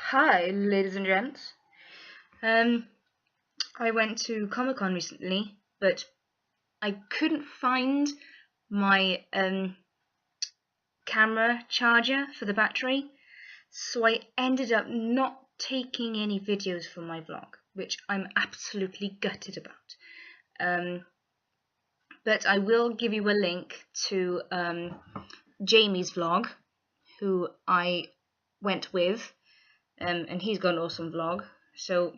Hi, ladies and gents. I went to Comic-Con recently, but I couldn't find my camera charger for the battery, so I ended up not taking any videos for my vlog, which I'm absolutely gutted about. But I will give you a link to Jamie's vlog, who I went with, and he's got an awesome vlog, so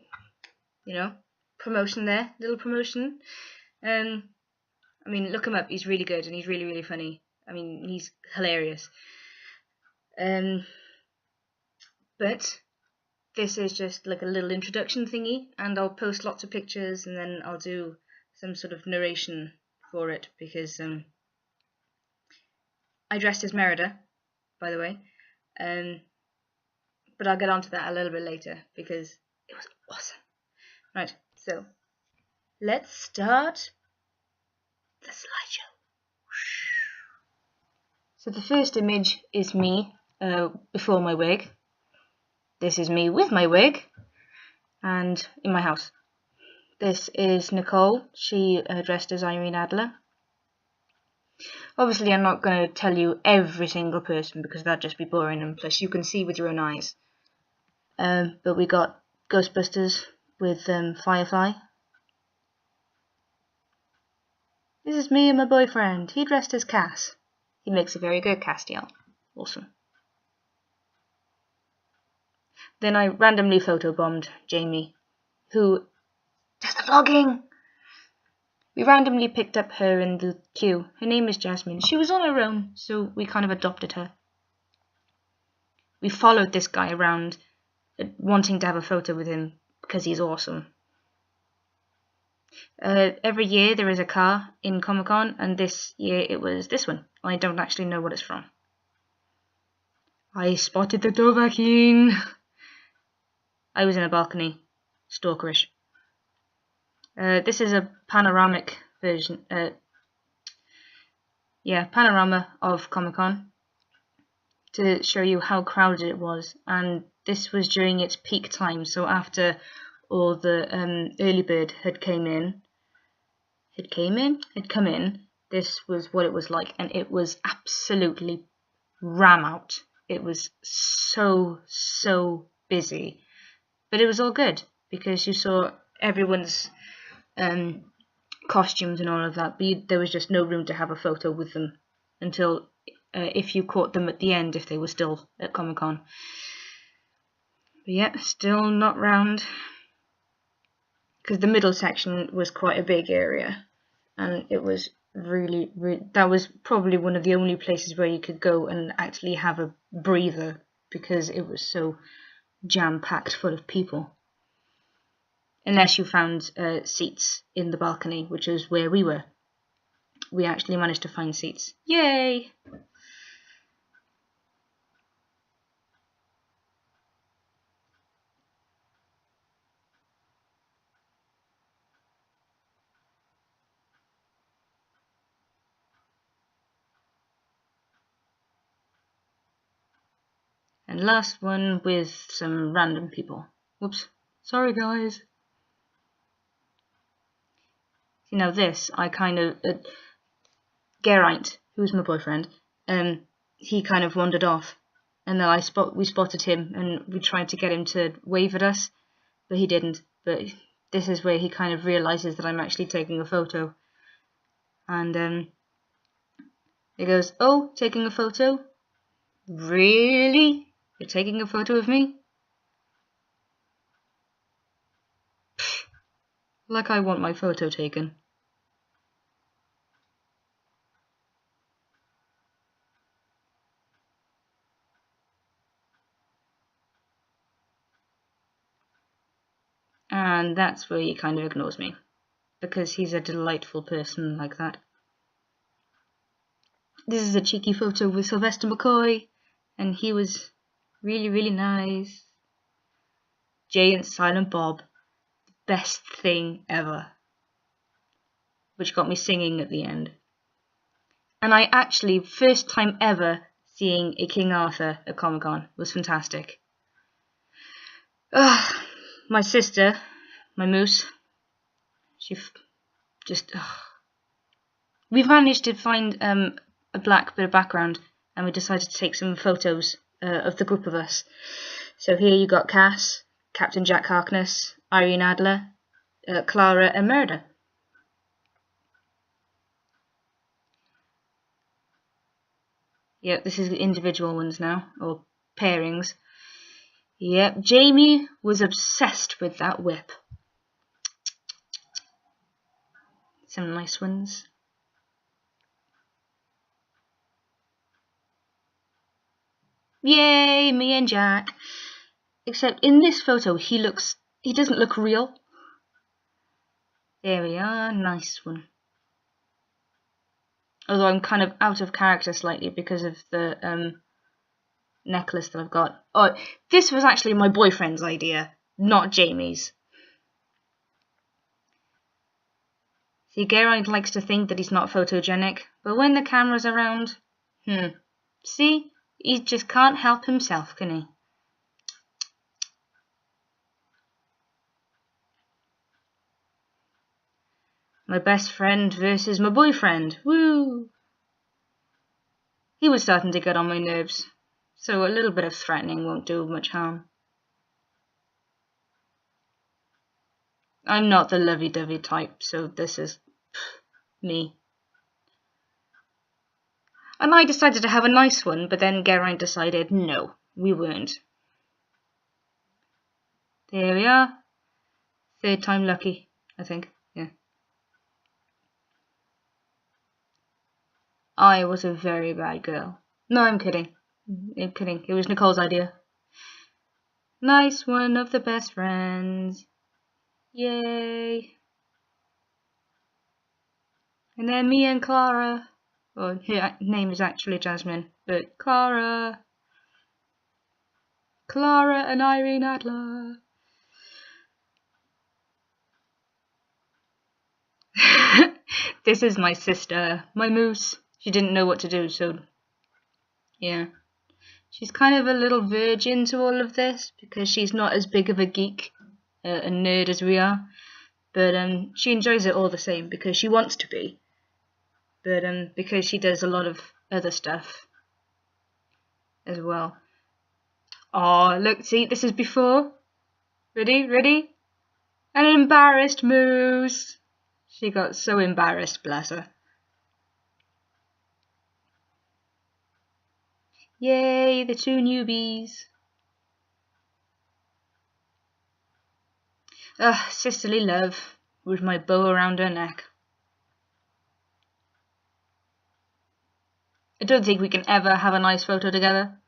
promotion there, little promotion. I mean, look him up. He's really good and he's really, really funny. I mean, he's hilarious. But this is just like a little introduction thingy, and I'll post lots of pictures, and then I'll do some sort of narration for it because I dressed as Merida, by the way. But I'll get onto that a little bit later because it was awesome. Right, so let's start the slideshow. So the first image is me before my wig. This is me with my wig and in my house. This is Nicole. She dressed as Irene Adler. Obviously I'm not going to tell you every single person because that'd just be boring, and plus you can see with your own eyes. But we got Ghostbusters with Firefly. This is me and my boyfriend. He dressed as Cass. He makes a very good Castiel. Awesome. Then I randomly photobombed Jamie, who does the vlogging. We randomly picked up her in the queue. Her name is Jasmine. She was on her own, so we kind of adopted her. We followed this guy around, wanting to have a photo with him because he's awesome. Every year there is a car in Comic-Con, and this year it was this one. I don't actually know what it's from. I spotted the Dovahkiin. I was in a balcony, stalkerish. This is a panoramic version, panorama of Comic-Con to show you how crowded it was, and this was during its peak time, so after all the early bird had come in, this was what it was like, and it was absolutely ram out. It was so busy, but it was all good because you saw everyone's costumes and all of that, but there was just no room to have a photo with them until if you caught them at the end, if they were still at Comic-Con. But yeah, still not round because the middle section was quite a big area, and it was really that was probably one of the only places where you could go and actually have a breather because it was so jam-packed full of people. Unless you found seats in the balcony, which is where we were. We actually managed to find seats. Yay! And last one with some random people. Whoops. Sorry, guys. See, now this, I kind of... Geraint, who's my boyfriend, he kind of wandered off. And then we spotted him, and we tried to get him to wave at us, but he didn't. But this is where he kind of realizes that I'm actually taking a photo. And he goes, "Oh, taking a photo? Really? You're taking a photo of me?" Like I want my photo taken. And that's where he kind of ignores me, because he's a delightful person like that. This is a cheeky photo with Sylvester McCoy, and he was really nice. Jay and Silent Bob, best thing ever, which got me singing at the end. And I actually, first time ever seeing a King Arthur at Comic-Con, was fantastic. My sister, my moose, she just... We've managed to find a black bit of background, and we decided to take some photos of the group of us. So here you got Cass, Captain Jack Harkness, Irene Adler, Clara and Merida. Yep, this is the individual ones now, or pairings. Yep, Jamie was obsessed with that whip. Some nice ones. Yay, me and Jack. Except in this photo, he doesn't look real. There we are, nice one. Although I'm kind of out of character slightly because of the necklace that I've got. Oh, this was actually my boyfriend's idea, not Jamie's. See, Geraint likes to think that he's not photogenic, but when the camera's around, see, he just can't help himself, can he? My best friend versus my boyfriend, woo! He was starting to get on my nerves, so a little bit of threatening won't do much harm. I'm not the lovey-dovey type, so this is me. And I decided to have a nice one, but then Geraint decided no, we weren't. There we are. Third time lucky, I think. Yeah. I was a very bad girl. No, I'm kidding. I'm kidding. It was Nicole's idea. Nice one of the best friends. Yay. And then me and Clara. Well, her name is actually Jasmine, but Clara. Clara and Irene Adler. This is my sister, my moose. She didn't know what to do, so yeah. She's kind of a little virgin to all of this because she's not as big of a geek, a nerd as we are. But she enjoys it all the same because she wants to be. But because she does a lot of other stuff as well. Oh, look, see, this is before. Ready? Ready? An embarrassed moose. She got so embarrassed, bless her. Yay, the two newbies. Sisterly love with my bow around her neck. I don't think we can ever have a nice photo together.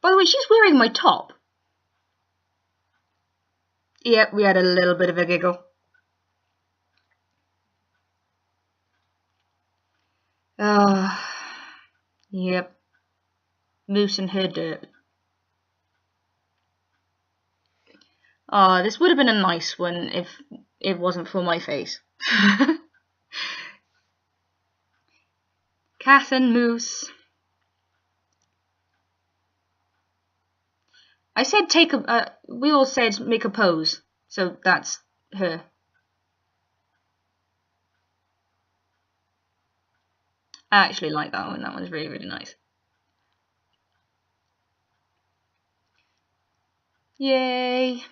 By the way, she's wearing my top. Yep, we had a little bit of a giggle. Yep. Moose and her dirt. This would have been a nice one if it wasn't for my face. Cass and Moose. I said we all said make a pose, so that's her. I actually like that one. That one's really, really nice. Yay!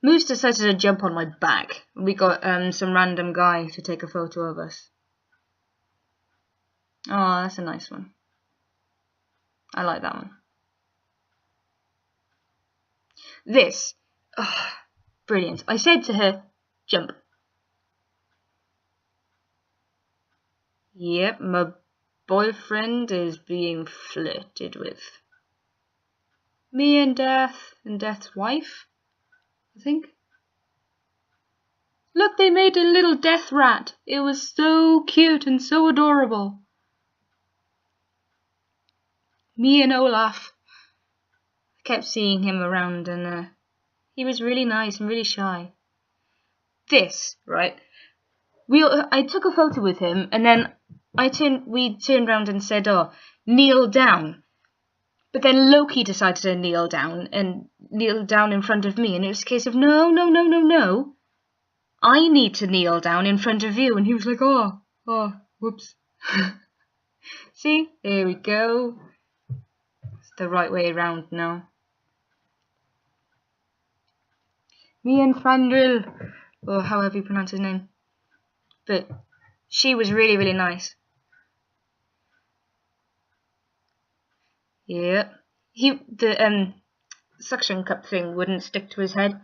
Moose decided to jump on my back. We got some random guy to take a photo of us. Oh, that's a nice one. I like that one. This. Oh, brilliant. I said to her, jump. Yep, my boyfriend is being flirted with. Me and Death, and Death's wife, I think. Look, they made a little death rat. It was so cute and so adorable. Me and Olaf. I kept seeing him around and he was really nice and really shy. This, right? I took a photo with him and then we turned around and said, oh, kneel down. But then Loki decided to kneel down in front of me, and it was a case of no. I need to kneel down in front of you. And he was like, oh, whoops. See, there we go. It's the right way around now. Me and Fandril, or however you pronounce his name. But she was really, really nice. Yeah. The suction cup thing wouldn't stick to his head.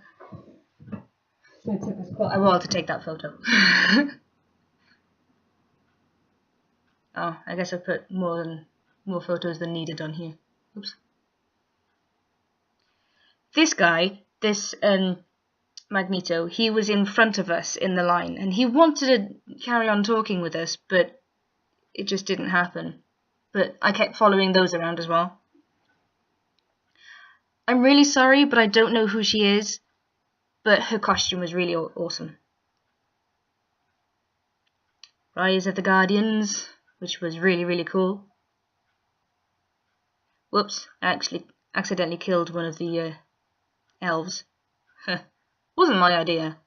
So it took us quite a while to take that photo. Oh, I guess I put more photos than needed on here. Oops. This guy, this Magneto, he was in front of us in the line, and he wanted to carry on talking with us, but it just didn't happen. But I kept following those around as well. I'm really sorry, but I don't know who she is, but her costume was really awesome. Rise of the Guardians, which was really, really cool. Whoops, I actually accidentally killed one of the elves. Wasn't my idea.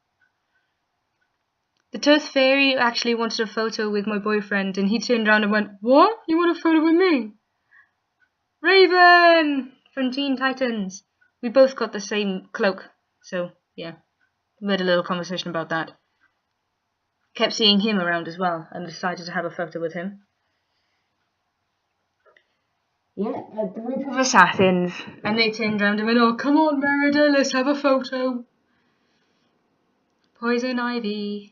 The Tooth Fairy actually wanted a photo with my boyfriend, and he turned around and went, "What? You want a photo with me?" Raven from Teen Titans. We both got the same cloak, so yeah, we had a little conversation about that. Kept seeing him around as well, and decided to have a photo with him. Yeah, a group of assassins, and they turned around and went, "Oh, come on, Merida, let's have a photo." Poison Ivy.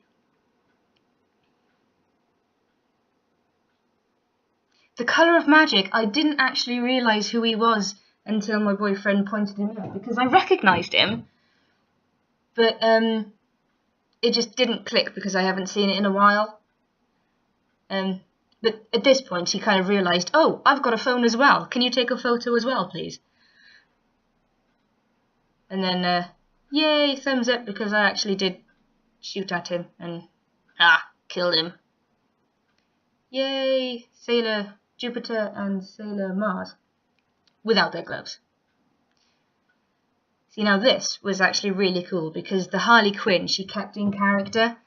The Colour of Magic, I didn't actually realise who he was until my boyfriend pointed him out, because I recognised him, but it just didn't click because I haven't seen it in a while. But at this point he kind of realised, oh, I've got a phone as well. Can you take a photo as well, please? And then, yay, thumbs up, because I actually did shoot at him and, killed him. Yay, Sailor Jupiter and Sailor Mars, without their gloves. See, now this was actually really cool, because the Harley Quinn, she kept in character,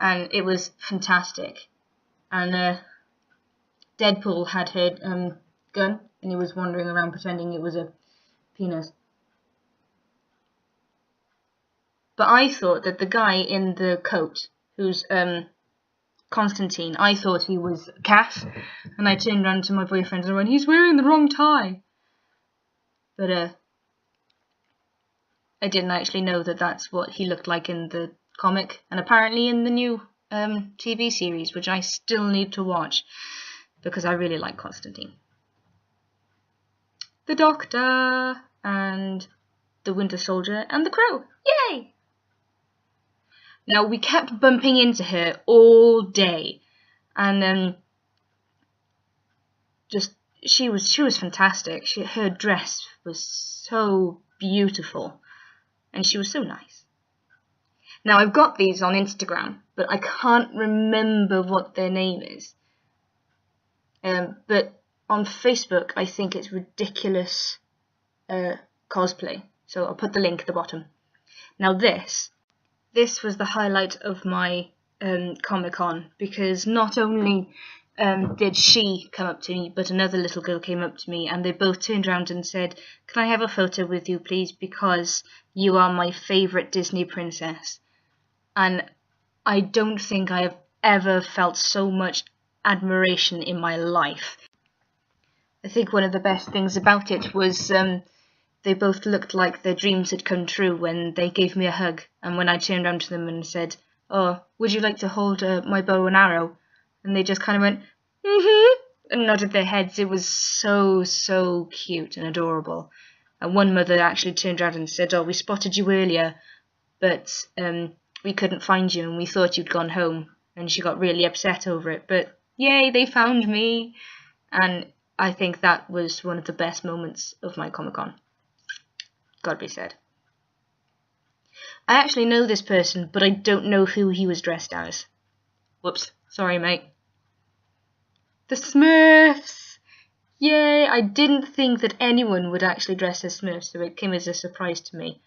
and it was fantastic. And Deadpool had her gun, and he was wandering around pretending it was a penis. But I thought that the guy in the coat, who's Constantine, I thought he was Cass, and I turned around to my boyfriend and went, "He's wearing the wrong tie." But I didn't actually know that that's what he looked like in the comic, and apparently in the new TV series, which I still need to watch because I really like Constantine. The Doctor and the Winter Soldier and the Crow. Yay! Now, we kept bumping into her all day, and she was fantastic. Her dress was so beautiful, and she was so nice. Now, I've got these on Instagram, but I can't remember what their name is. But on Facebook, I think it's Ridiculous Cosplay. So I'll put the link at the bottom. Now, this was the highlight of my Comic-Con, because not only did she come up to me, but another little girl came up to me, and they both turned around and said, "Can I have a photo with you, please, because you are my favourite Disney princess." And I don't think I have ever felt so much admiration in my life. I think one of the best things about it was they both looked like their dreams had come true when they gave me a hug, and when I turned around to them and said, "Oh, would you like to hold my bow and arrow?" And they just kind of went, "Mm-hmm," and nodded their heads. It was so cute and adorable. And one mother actually turned around and said, "Oh, we spotted you earlier, but we couldn't find you, and we thought you'd gone home." And she got really upset over it, but yay, they found me. And I think that was one of the best moments of my Comic-Con. Gotta be said. I actually know this person, but I don't know who he was dressed as. Whoops, sorry mate. The Smurfs! Yay! I didn't think that anyone would actually dress as Smurfs, so it came as a surprise to me.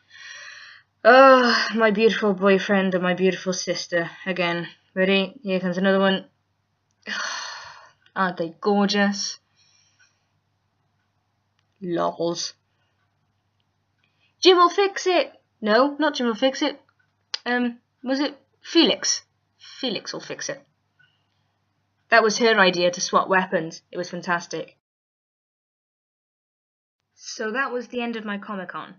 Oh, my beautiful boyfriend and my beautiful sister. Again. Ready? Here comes another one. Aren't they gorgeous? Lols. Jim will fix it! No, not Jim will fix it. Was it Felix? Felix will fix it. That was her idea to swap weapons. It was fantastic. So that was the end of my Comic-Con.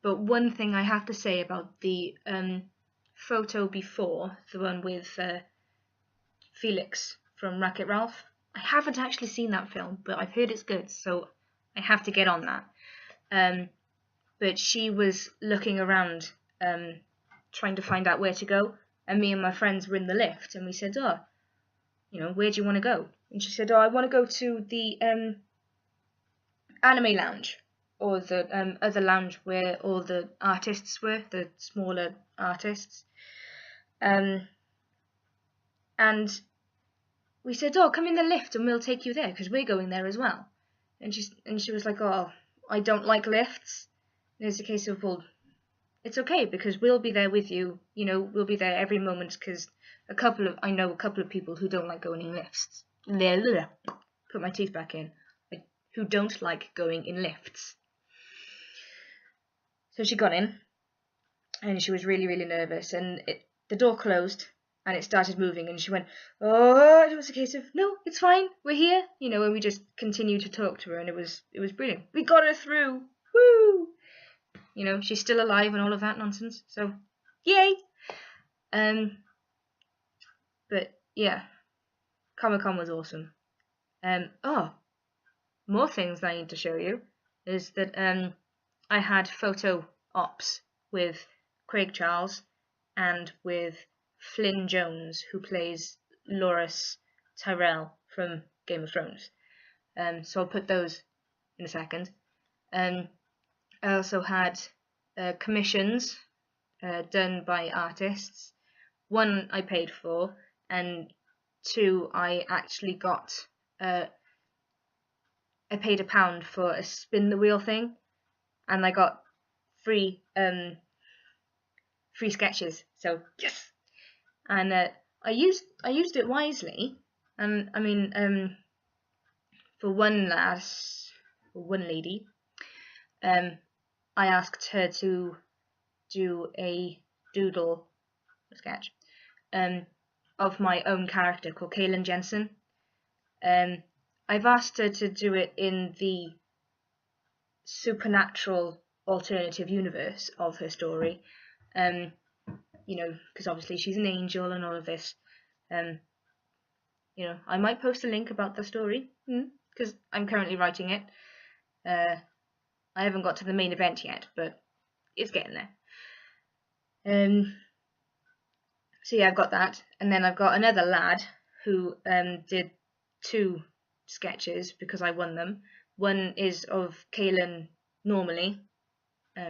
But one thing I have to say about the photo before, the one with Felix from Wreck-It Ralph, I haven't actually seen that film, but I've heard it's good, so I have to get on that. But she was looking around, trying to find out where to go, and me and my friends were in the lift, and we said, oh, you know, where do you want to go? And she said, oh, I want to go to the anime lounge, or the other lounge where all the artists were, the smaller artists. And we said, oh, come in the lift and we'll take you there, because we're going there as well. And she was like, oh, I don't like lifts. And it's a case of, well, it's okay, because we'll be there with you. You know, we'll be there every moment, because I know a couple of people who don't like going in lifts. Put my teeth back in. Who don't like going in lifts. So she got in, and she was really, really nervous, and the door closed, and it started moving, and she went, oh, it was a case of, no, it's fine, we're here, you know, and we just continued to talk to her, and it was brilliant. We got her through, woo! You know, she's still alive and all of that nonsense, so, yay! But, yeah, Comic-Con was awesome. More things I need to show you is that I had photo ops with Craig Charles and with Flynn Jones, who plays Loras Tyrell from Game of Thrones. So I'll put those in a second. I also had commissions done by artists. One I paid for, and two I actually got. I paid £1 for a spin the wheel thing, and I got free sketches. So yes, and I used it wisely. And I mean, for one lady, I asked her to do a sketch of my own character called Kaylin Jensen. I've asked her to do it in the supernatural alternative universe of her story, you know, because obviously she's an angel and all of this. You know, I might post a link about the story, because I'm currently writing it. I haven't got to the main event yet, but it's getting there. So yeah, I've got that, and then I've got another lad who did 2 sketches because I won them. One is of Kaylin normally,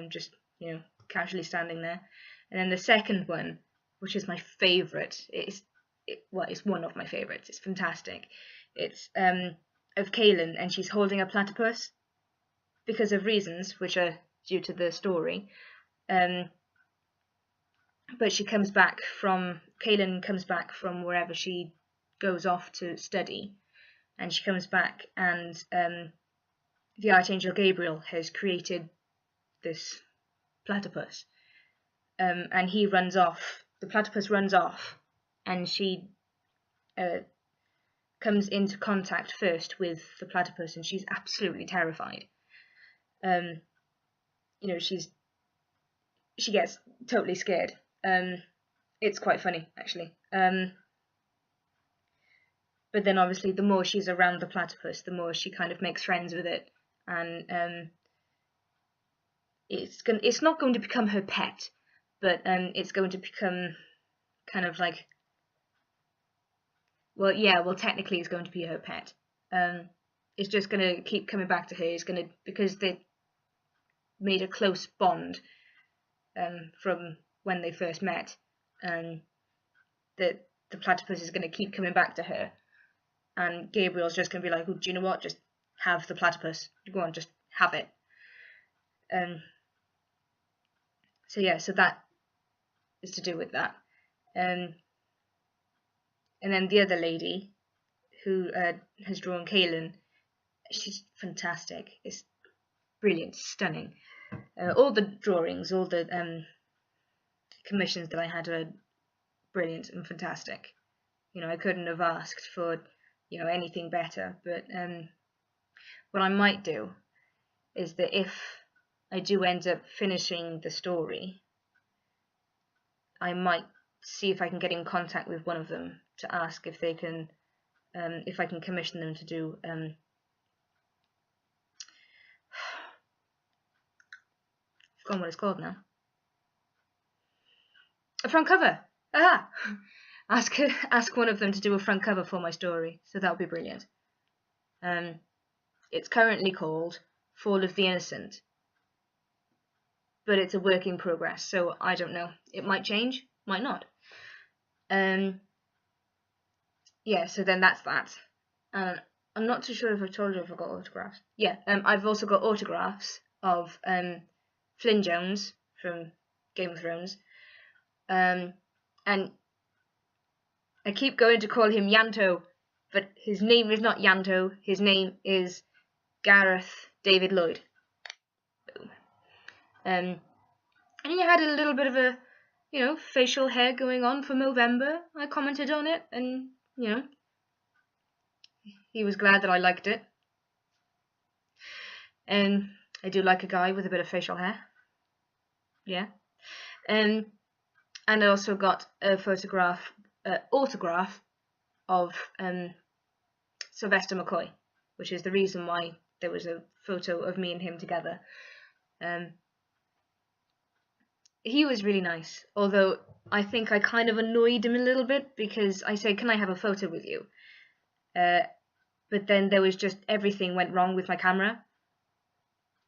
just, you know, casually standing there, and then the second one, which is my favourite, it's one of my favourites. It's fantastic. It's of Kaylin, and she's holding a platypus because of reasons which are due to the story. But Kaylin comes back from wherever she goes off to study, and she comes back, and the Archangel Gabriel has created this platypus, and he runs off. The platypus runs off, and she comes into contact first with the platypus, and she's absolutely terrified. You know, she gets totally scared. It's quite funny, actually. But then obviously the more she's around the platypus, the more she kind of makes friends with it, and it's not going to become her pet, but it's going to become kind of like, well, technically it's going to be her pet. It's just going to keep coming back to her. Because they made a close bond from when they first met, and the platypus is going to keep coming back to her, and Gabriel's just going to be like, oh, do you know what, just have the platypus. Go on, just have it. So yeah, so that is to do with that. And then the other lady who has drawn Kaylin, she's fantastic. It's brilliant, stunning. All the drawings, all the commissions that I had were brilliant and fantastic. You know, I couldn't have asked for, you know, anything better. But what I might do is that if I do end up finishing the story, I might see if I can get in contact with one of them to ask if they can, if I can commission them to do. I've forgotten what it's called now. A front cover. Aha! Ask one of them to do a front cover for my story. So that would be brilliant. It's currently called Fall of the Innocent, but it's a work in progress, so I don't know. It might change, might not. Yeah, so then that's that. I'm not too sure if I've told you if I've got autographs. Yeah, I've also got autographs of Flynn Jones from Game of Thrones. And I keep going to call him Yanto, but his name is not Yanto. His name is Gareth David Lloyd. And he had a little bit of a, you know, facial hair going on for Movember. I commented on it, and, you know, he was glad that I liked it. And I do like a guy with a bit of facial hair. Yeah. And I also got a autograph of Sylvester McCoy, which is the reason why there was a photo of me and him together. He was really nice, although I think I kind of annoyed him a little bit because I said, "Can I have a photo with you?" But then there was just everything went wrong with my camera,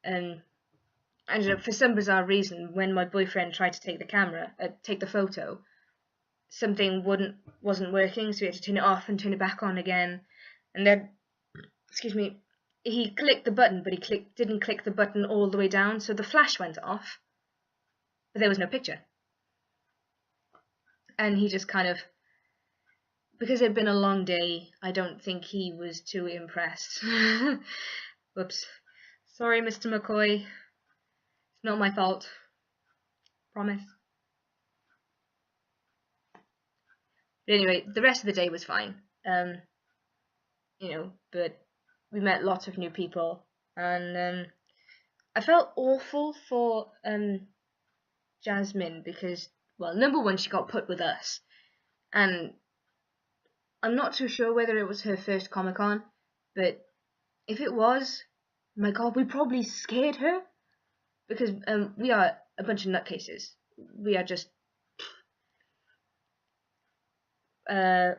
and for some bizarre reason, when my boyfriend tried to take the photo, something wasn't working, so we had to turn it off and turn it back on again, and then, excuse me, he clicked the button, but he didn't click the button all the way down, so the flash went off. But there was no picture. And he just kind of, because it had been a long day, I don't think he was too impressed. Whoops. Sorry, Mr. McCoy. It's not my fault. Promise. But anyway, the rest of the day was fine. You know, but we met lots of new people. And I felt awful for Jasmine because, well, number one, she got put with us, and I'm not too sure whether it was her first Comic-Con, but if it was, my God, we probably scared her, because we are a bunch of nutcases. We are just,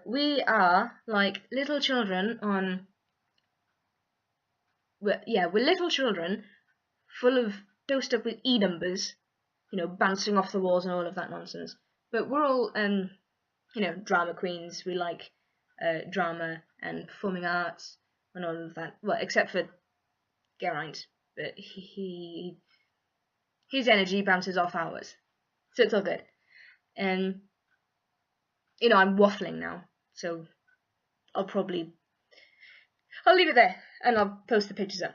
we are like little children on, we're little children full of, dosed up with E numbers, you know, bouncing off the walls and all of that nonsense. But we're all, you know, drama queens. We like drama and performing arts and all of that. Well, except for Geraint, but his energy bounces off ours, so it's all good. And you know, I'm waffling now, so I'll leave it there and I'll post the pictures up.